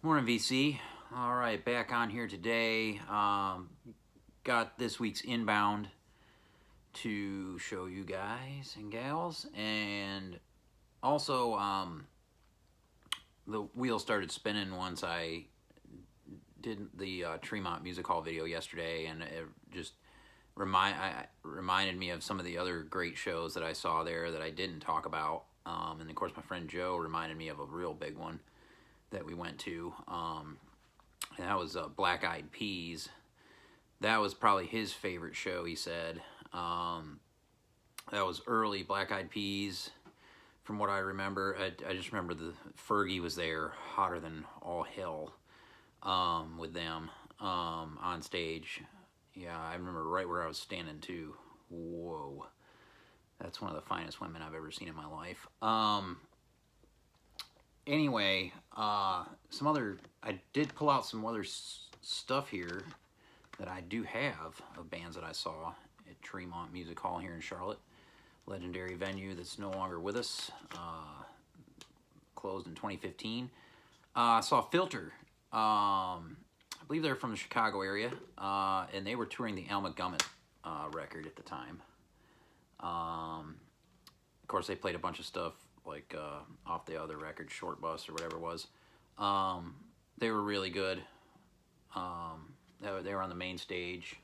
Morning, VC. All right, back on here today. Got this week's inbound to show you guys and gals, and also the wheel started spinning once I did the Tremont Music Hall video yesterday, and it just reminded me of some of the other great shows that I saw there that I didn't talk about. And of course, my friend Joe reminded me of a real big one that we went to. And that was Black Eyed Peas. That was probably his favorite show, he said. That was early Black Eyed Peas, from what I remember. I just remember Fergie was there, hotter than all hell, with them on stage. Yeah, I remember right where I was standing too. Whoa. That's one of the finest women I've ever seen in my life. Anyway, I did pull out some other stuff here that I do have of bands that I saw at Tremont Music Hall here in Charlotte. Legendary venue that's no longer with us. Closed in 2015. I saw Filter. I believe they're from the Chicago area, and they were touring the Alma Gummit record at the time. Of course, they played a bunch of stuff like off the other record, Short Bus or whatever it was. They were really good. They were on the main stage.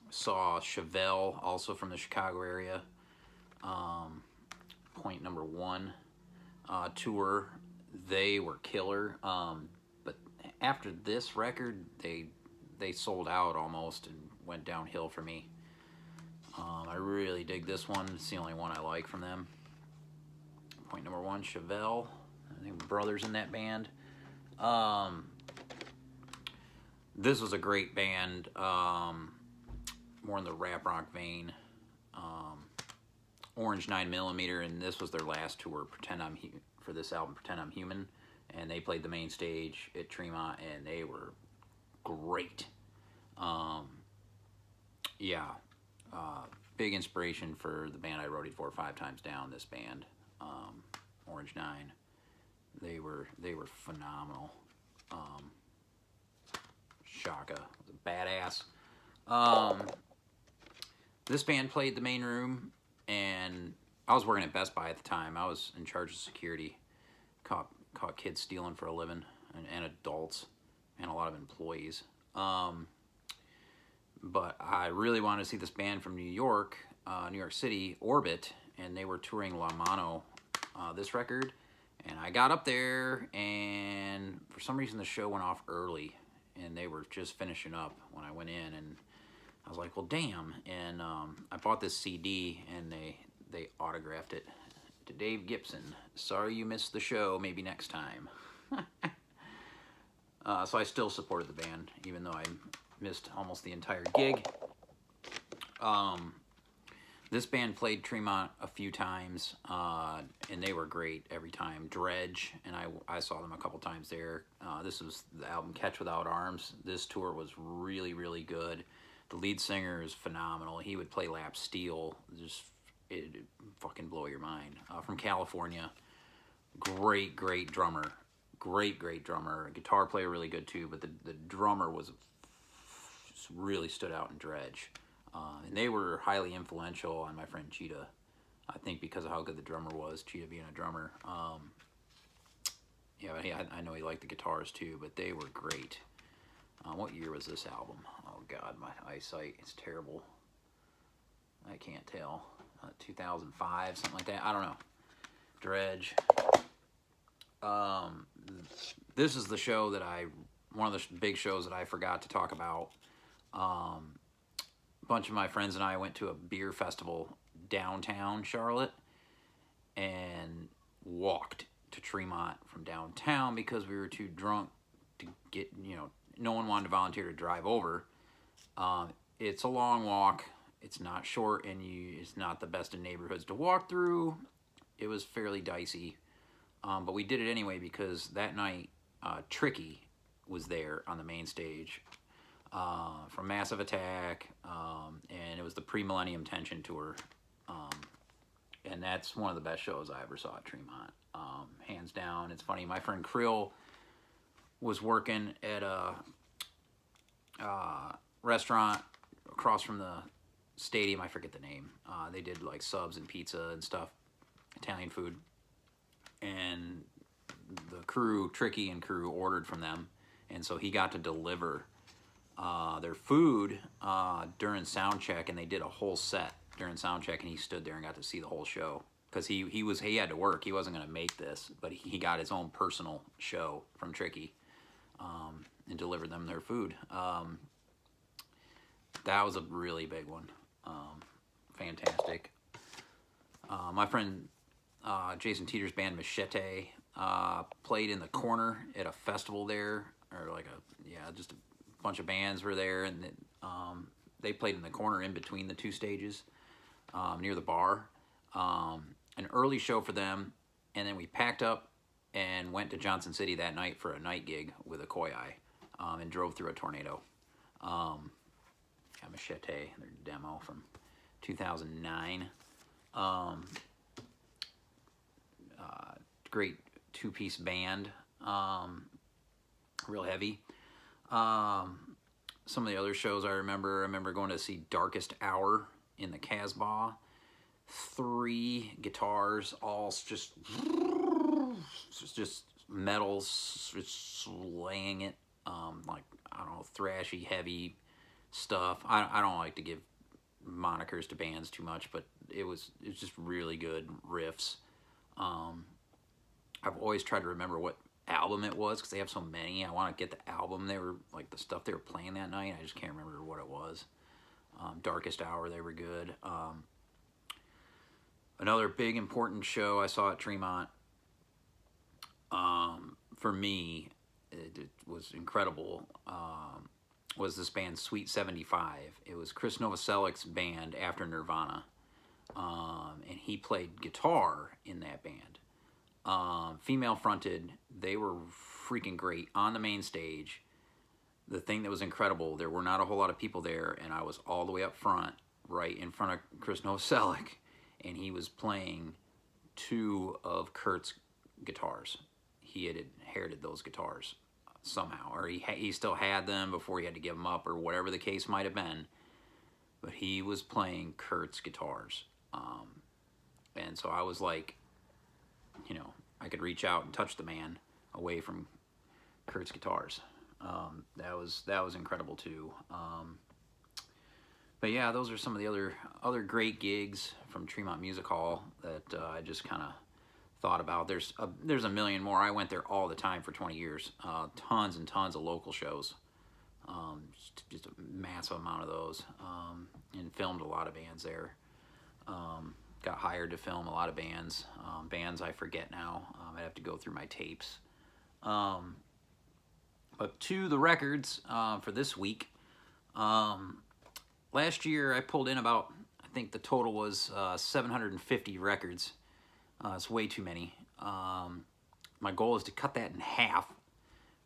Saw Chevelle, also from the Chicago area. Point Number One tour. They were killer. But after this record, they sold out almost and went downhill for me. I really dig this one. It's the only one I like from them. Point Number One, Chevelle. I think brothers in that band. This was a great band. More in the rap rock vein. Orange 9mm, and this was their last tour. For this album, Pretend I'm Human, and they played the main stage at Tremont, and they were great. Yeah. Big inspiration for the band I roadied for 5 times down. This band, Orange 9, they were phenomenal. Shaka was a badass. This band played the main room, and I was working at Best Buy at the time. I was in charge of security. Caught kids stealing for a living, and adults, and a lot of employees. But I really wanted to see this band from New York City, Orbit, and they were touring La Mano, this record. And I got up there, and for some reason the show went off early, and they were just finishing up when I went in, and I was like, well, damn. And I bought this CD, and they autographed it to Dave Gibson. Sorry you missed the show, maybe next time. So I still supported the band, even though I missed almost the entire gig. This band played Tremont a few times, and they were great every time. Dredge, and I saw them a couple times there. This was the album Catch Without Arms. This tour was really, really good. The lead singer is phenomenal. He would play lap steel. It'd fucking blow your mind. From California. Great drummer. Great drummer. Guitar player really good too, but the drummer really stood out in Dredge. And they were highly influential on my friend Cheetah, I think, because of how good the drummer was, Cheetah being a drummer. Yeah, I know he liked the guitars too, but they were great. What year was this album? Oh God, my eyesight is terrible. I can't tell. 2005, something like that. I don't know. Dredge. This is the show that one of the big shows that I forgot to talk about. A bunch of my friends and I went to a beer festival downtown Charlotte and walked to Tremont from downtown because we were too drunk to get, no one wanted to volunteer to drive over. It's a long walk. It's not short, and it's not the best of neighborhoods to walk through. It was fairly dicey, but we did it anyway because that night Tricky was there on the main stage. From Massive Attack, and it was the Pre-Millennium Tension Tour, and that's one of the best shows I ever saw at Tremont, hands down. It's funny, my friend Krill was working at a restaurant across from the stadium. I forget the name. They did like subs and pizza and stuff, Italian food, and the crew, Tricky and crew, ordered from them, and so he got to deliver their food during sound check, and they did a whole set during sound check, and he stood there and got to see the whole show because he had to work. He wasn't going to make this, but he got his own personal show from Tricky, and delivered them their food. That was a really big one. Fantastic. My friend Jason Teeter's band Machete played in the corner at a festival there, or like just a bunch of bands were there, and they played in the corner in between the two stages, near the bar. An early show for them, and then we packed up and went to Johnson City that night for a night gig with a Koi Eye, and drove through a tornado. Machete, their demo from 2009. Great two-piece band, real heavy. Some of the other shows I remember going to see Darkest Hour in the Casbah. 3 guitars, all just metals, just slaying it, like, I don't know, thrashy, heavy stuff. I don't like to give monikers to bands too much, but it was just really good riffs. I've always tried to remember what album it was because they have so many. I want to get the album they were, like, the stuff they were playing that night. I just can't remember what it was. Darkest Hour, they were good. Another big important show I saw at Tremont, for me, it was incredible, was this band Sweet 75. It was Chris Novoselic's band after Nirvana, and he played guitar in that band. Female fronted, they were freaking great on the main stage. The thing that was incredible, there were not a whole lot of people there, and I was all the way up front, right in front of Chris Novoselic, and he was playing 2 of Kurt's guitars. He had inherited those guitars somehow, or he still had them before he had to give them up, or whatever the case might have been, but he was playing Kurt's guitars. And so I was like, you know, I could reach out and touch the man away from Kurt's guitars. That was incredible too. But yeah, those are some of the other great gigs from Tremont Music Hall that I just kind of thought about. There's a million more. I went there all the time for 20 years. Tons and tons of local shows. Just a massive amount of those. And filmed a lot of bands there. Got hired to film a lot of bands. Bands I forget now. I'd have to go through my tapes. But to the records for this week. Last year I pulled in about, I think the total was 750 records. It's way too many. My goal is to cut that in half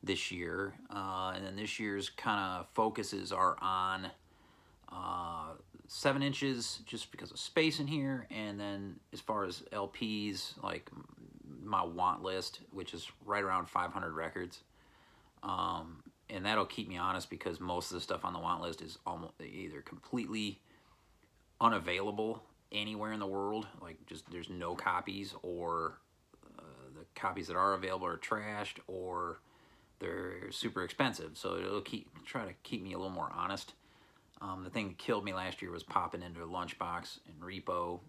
this year. And then this year's kind of focuses are on 7 inches, just because of space in here. And then as far as LPs, like my want list, which is right around 500 records. And that'll keep me honest because most of the stuff on the want list is almost either completely unavailable anywhere in the world, like just there's no copies, or the copies that are available are trashed, or they're super expensive. So it'll try to keep me a little more honest. The thing that killed me last year was popping into a Lunchbox and Repo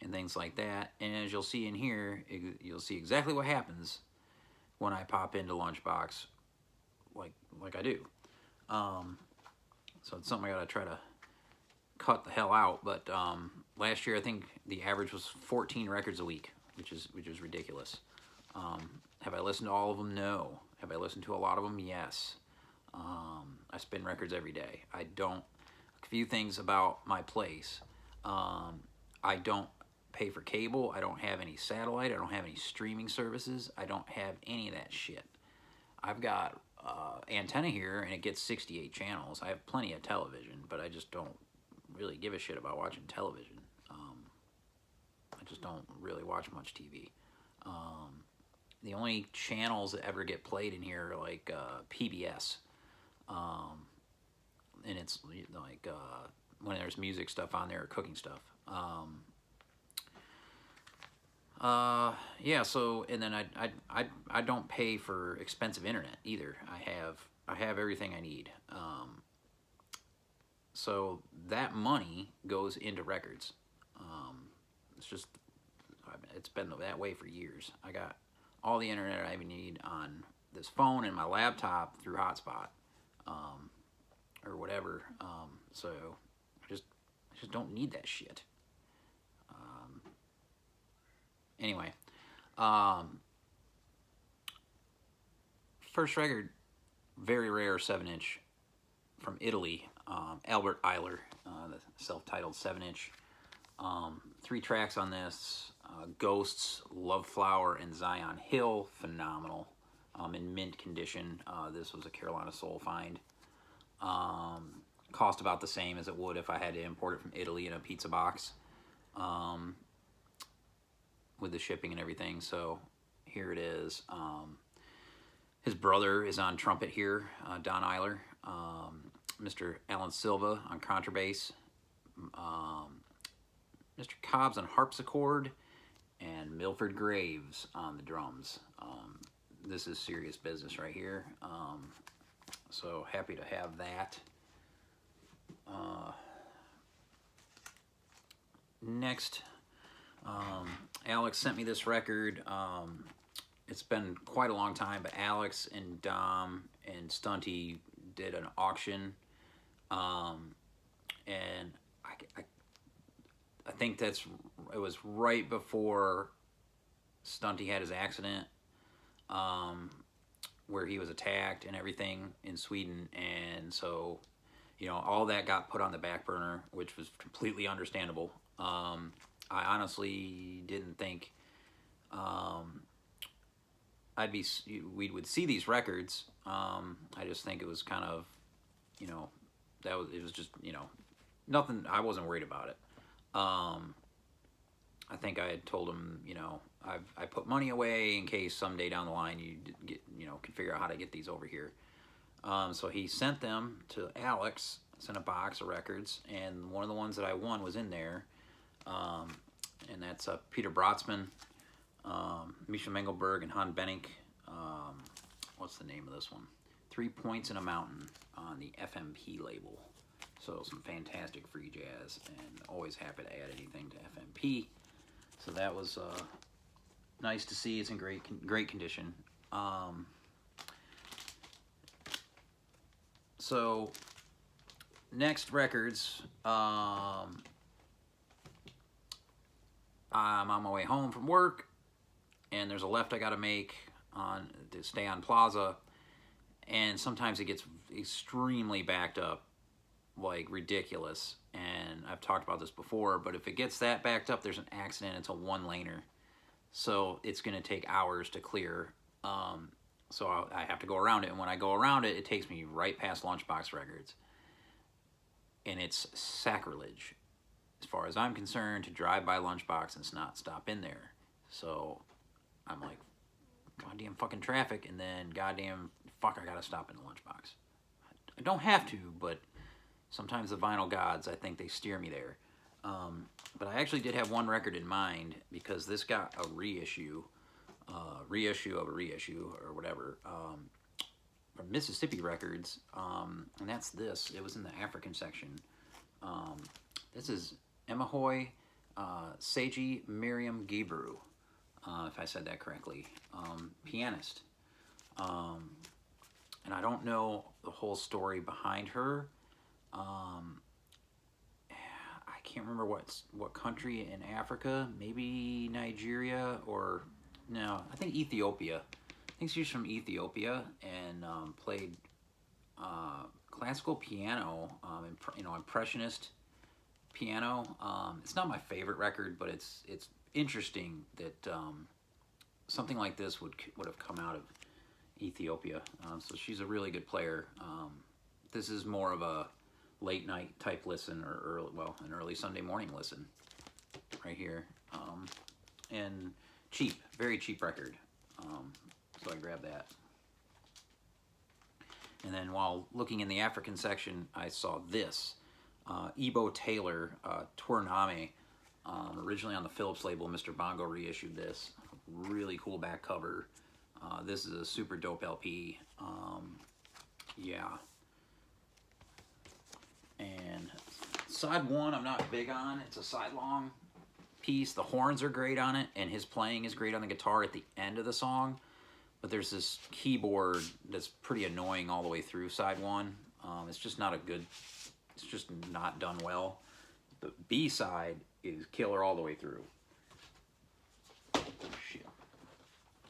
and things like that. And as you'll see in here, you'll see exactly what happens when I pop into Lunchbox, like I do. So it's something I gotta try to cut the hell out. But last year I think the average was 14 records a week, which is ridiculous. Have I listened to all of them? No. Have I listened to a lot of them? Yes. I spin records every day. A few things about my place. I don't pay for cable. I don't have any satellite. I don't have any streaming services. I don't have any of that shit. I've got antenna here, and it gets 68 channels. I have plenty of television, but I just don't really give a shit about watching television. just don't really watch much TV. The only channels that ever get played in here are like PBS, and it's like when there's music stuff on there or cooking stuff. Yeah. So and then I don't pay for expensive internet either. I have everything I need. So that money goes into records. It's just it's been that way for years. I got all the internet I even need on this phone and my laptop through hotspot, or whatever. So I just don't need that shit. Anyway, first record, very rare 7-inch from Italy, Albert Eiler, the self-titled 7-inch. 3 tracks on this: Ghosts, Love Flower, and Zion Hill. Phenomenal. In mint condition. This was a Carolina Soul find. Cost about the same as it would if I had to import it from Italy in a pizza box, with the shipping and everything. So here it is. His brother is on trumpet here, Don Eiler. Mr. Alan Silva on contrabass. Mr. Cobbs on harpsichord, and Milford Graves on the drums. This is serious business right here. So happy to have that. Next, Alex sent me this record. It's been quite a long time, but Alex and Dom and Stunty did an auction, and I think it was right before Stunty had his accident, where he was attacked and everything in Sweden, and so, you know, all that got put on the back burner, which was completely understandable. I honestly didn't think we would see these records. I just think it was kind of, you know, it was just, you know, nothing. I wasn't worried about it. I think I had told him, you know, I put money away in case someday down the line you get, you know, can figure out how to get these over here. So he sent them to Alex, sent a box of records, and one of the ones that I won was in there, and that's Peter Brotzman, Misha Mengelberg, and Han Benink. What's the name of this one? 3 Points in a Mountain on the FMP label. So some fantastic free jazz, and always happy to add anything to FMP. So that was nice to see. It's in great condition. So next records, I'm on my way home from work, and there's a left I got to make to stay on Plaza, and sometimes it gets extremely backed up, like ridiculous. And I've talked about this before, but if it gets that backed up, there's an accident. It's a 1-laner, so it's going to take hours to clear. So I have to go around it, and when I go around it, it takes me right past Lunchbox Records, and it's sacrilege, as far as I'm concerned, to drive by Lunchbox and not stop in there. So I'm like, goddamn fucking traffic, and then goddamn fuck, I gotta stop in the Lunchbox. I don't have to, but sometimes the vinyl gods, I think they steer me there. But I actually did have one record in mind, because this got a reissue of a reissue, or whatever, from Mississippi Records, and that's this. It was in the African section. This is Emahoy Seiji Miriam Gebru, if I said that correctly, pianist. And I don't know the whole story behind her. I can't remember what country in Africa, maybe Nigeria, or no, I think Ethiopia. I think she's from Ethiopia, and played classical piano, impressionist piano. It's not my favorite record, but it's interesting that something like this would have come out of Ethiopia. So she's a really good player. This is more of a late night type listen, or an early Sunday morning listen right here. and cheap, very cheap record. So I grabbed that. And then while looking in the African section, I saw this. Ebo Taylor, Tourname, originally on the Phillips label. Mr. Bongo reissued this. Really cool back cover. This is a super dope LP. Yeah. And side one I'm not big on. It's a side-long piece. The horns are great on it, and his playing is great on the guitar at the end of the song. But there's this keyboard that's pretty annoying all the way through side one. It's just not a good, it's just not done well. The B side is killer all the way through. Oh, shit.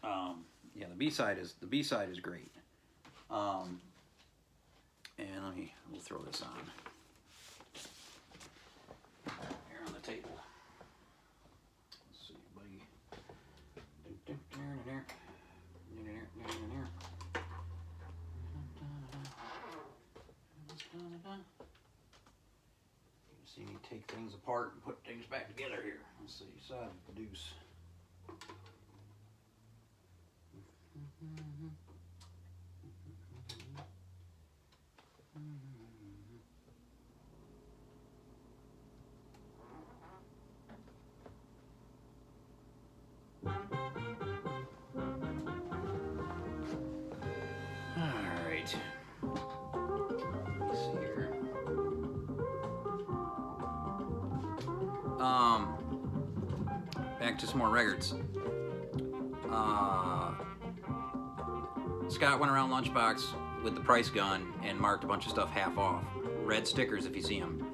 Yeah, the B side is great. And we'll throw this on here on the table. Let's see, buddy. You see me take things apart and put things back together here. Let's see, side deuce. Alright. Let me see here. Back to some more records. Scott went around Lunchbox with the price gun and marked a bunch of stuff half off. Red stickers if you see them.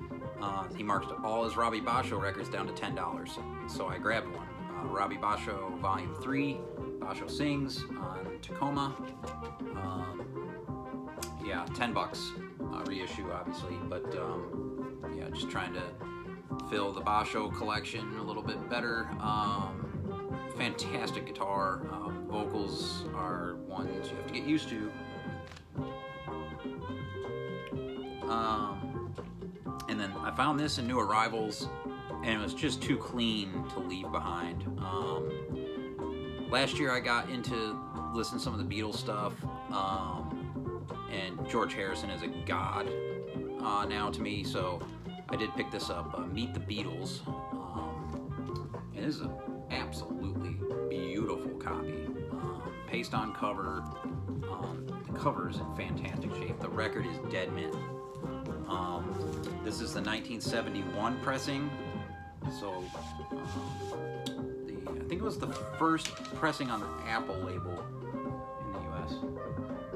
He marked all his Robbie Basho records down to $10. So I grabbed one. Robbie Basho Volume 3, Basho Sings on Tacoma. Yeah, $10 reissue obviously, but yeah, just trying to fill the Basho collection a little bit better. Fantastic guitar. Vocals are ones you have to get used to. And then I found this in New Arrivals, and it was just too clean to leave behind. Last year I got into listening to some of the Beatles stuff, and George Harrison is a god now to me, so I did pick this up, Meet the Beatles, and this is an absolutely beautiful copy. Paste on cover, the cover is in fantastic shape. The record is dead mint. This is the 1971 pressing, so I think it was the first pressing on the Apple label in the US.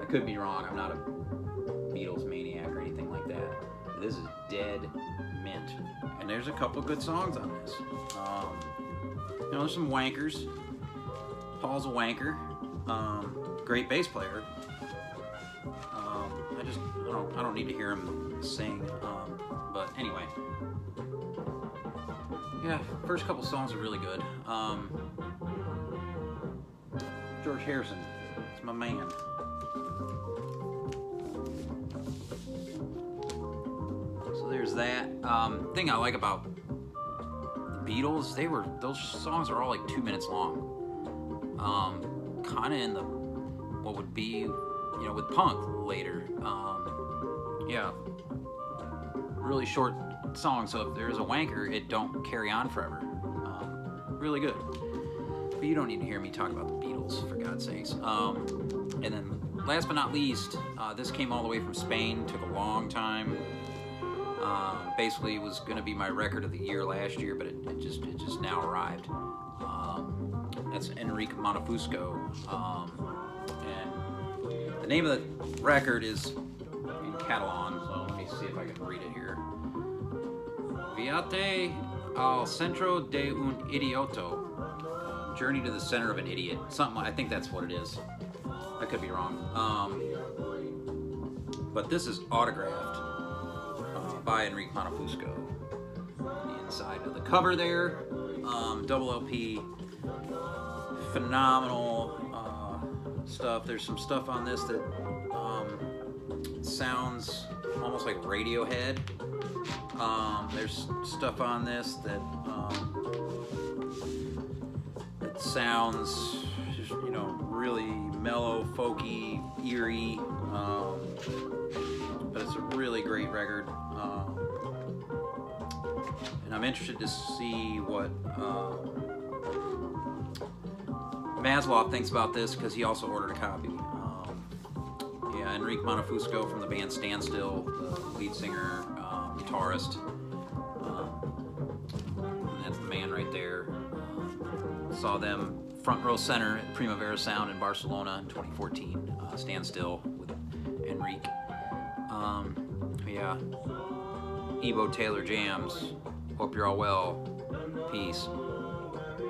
I could be wrong, I'm not a Beatles maniac or anything like that. This is dead mint, and there's a couple good songs on this. You know, there's some wankers. Paul's a wanker. Great bass player. I don't need to hear him sing. But anyway, yeah, first couple songs are really good. George Harrison, it's my man. So there's that. Thing I like about the Beatles, those songs are all like 2 minutes long. Kind of in the what would be, you know, with punk later. Yeah, really short song. So if there's a wanker, it don't carry on forever. Really good. But you don't need to hear me talk about the Beatles, for God's sakes. And then last but not least, this came all the way from Spain. Took a long time. Basically, it was going to be my record of the year last year, but it just now arrived. That's Enrique Montefusco, and the name of the record is in Catalan, so let me see if I can read it here. Viate al centro de un idioto, Journey to the Center of an Idiot. Something, I think that's what it is. I could be wrong. But this is autographed by Enrique Montefusco. The inside of the cover there, double LP. Phenomenal stuff. There's some stuff on this that sounds almost like Radiohead. There's stuff on this that sounds just, you know, really mellow, folky, eerie, but it's a really great record. And I'm interested to see what Maslow thinks about this, because he also ordered a copy. Yeah, Enrique Montefusco from the band Standstill, the lead singer, guitarist. And that's the man right there. Saw them front row center at Primavera Sound in Barcelona in 2014. Standstill with Enrique. Yeah. Ebo Taylor Jams. Hope you're all well. Peace.